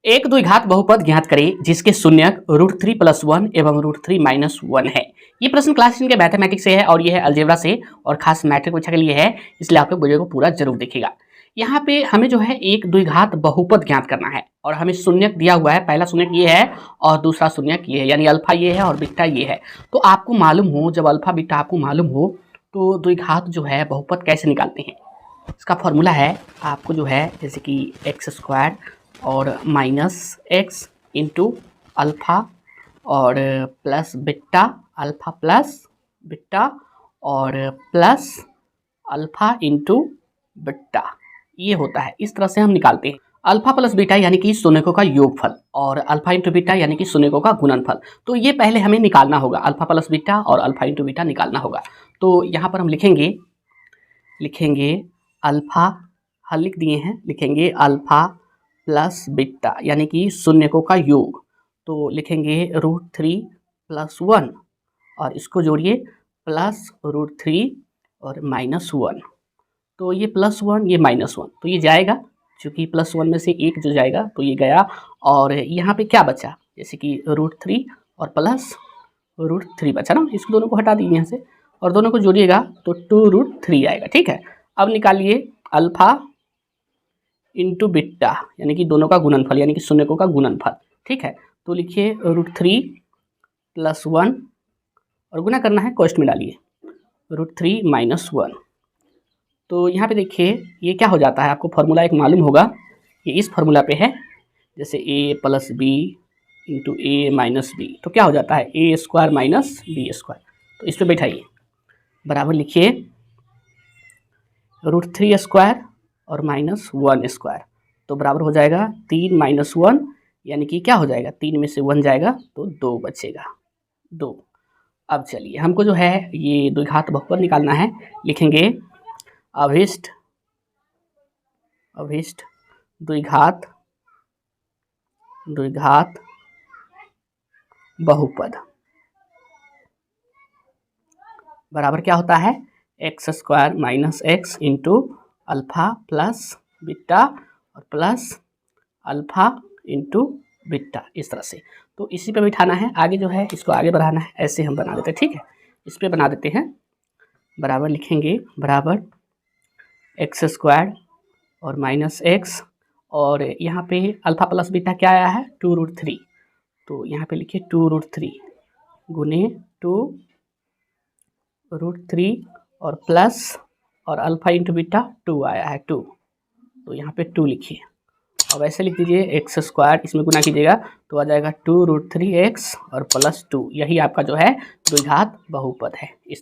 एक द्विघात बहुपद ज्ञात करें जिसके शून्यक √3+1 एवं √3 - 1 है। ये प्रश्न क्लास 10 के मैथमेटिक्स से है और ये है अलजेब्रा से और खास मैट्रिक परीक्षा के लिए है, इसलिए आप लोग वीडियो को पूरा जरूर देखिएगा। यहाँ पे हमें जो है एक द्विघात बहुपद ज्ञात करना है और हमें शून्यक दिया हुआ है। पहला शून्यक ये है और दूसरा शून्यक ये है, यानी अल्फा ये है और बीटा ये है। तो आपको मालूम हो, जब अल्फा बीटा आपको मालूम हो तो द्विघात जो है बहुपद कैसे निकालते हैं। इसका फॉर्मूला है आपको जो है जैसे कि x² और -x इंटू अल्फ़ा और plus beta, alpha plus beta और प्लस अल्फ़ा इंटू बीटा, ये होता है। इस तरह से हम निकालते हैं। अल्फ़ा प्लस बीटा यानी कि शून्यकों का योगफल और अल्फ़ा इंटू बीटा यानी कि शून्यकों का गुणनफल। तो ये पहले हमें निकालना होगा, अल्फ़ा प्लस बीटा और अल्फ़ा इंटू बीटा निकालना होगा। तो यहाँ पर हम लिखेंगे अल्फ़ा, हल लिख दिए हैं, लिखेंगे अल्फ़ा प्लस बीटा यानी कि शून्यकों का योग। तो लिखेंगे √3+1 और इसको जोड़िए प्लस √3 और -1। तो ये +1 ये -1 तो ये जाएगा, चूँकि +1 में से एक जो जाएगा तो ये गया। और यहाँ पे क्या बचा, जैसे कि √3 और प्लस √3 बचा ना, इसको दोनों को हटा दीजिए यहाँ से और दोनों को जोड़िएगा तो 2√3 आएगा। ठीक है, अब निकालिए अल्फ़ा इंटू बीटा यानी कि दोनों का गुणनफल यानी कि शून्यकों का गुणनफल। ठीक है, तो लिखिए √3+1 और गुना करना है, कॉस्ट में डालिए √3 - 1। तो यहाँ पे देखिए ये क्या हो जाता है, आपको फार्मूला एक मालूम होगा, ये इस फार्मूला पे है, जैसे a + b into a - b तो क्या हो जाता है a² - b²। तो इस पर बैठाइए, बराबर लिखिए √3² और -1²। तो बराबर हो जाएगा 3 - 1 यानी कि क्या हो जाएगा, 3 में से 1 जाएगा तो 2 बचेगा, 2। अब चलिए हमको जो है ये द्विघात बहुपद निकालना है। लिखेंगे अभिष्ट द्विघात बहुपद बराबर क्या होता है x² - x into alpha plus beta और प्लस अल्फ़ा इंटू बीटा, इस तरह से। तो इसी पे बिठाना है, आगे जो है इसको आगे बढ़ाना है, ऐसे हम बना देते हैं। ठीक है, इस पे बना देते हैं, बराबर लिखेंगे बराबर x² और -x और यहाँ पे अल्फ़ा प्लस बीटा क्या आया है 2√3। तो यहाँ पे लिखिए 2√3 गुने 2√3 और प्लस और अल्फ़ा इंटू बीटा 2 आया है 2, तो यहाँ पे 2 लिखिए। अब ऐसे लिख दीजिए x², इसमें गुना कीजिएगा तो आ जाएगा 2√3x और +2, यही आपका जो है द्विघात बहुपद है। इस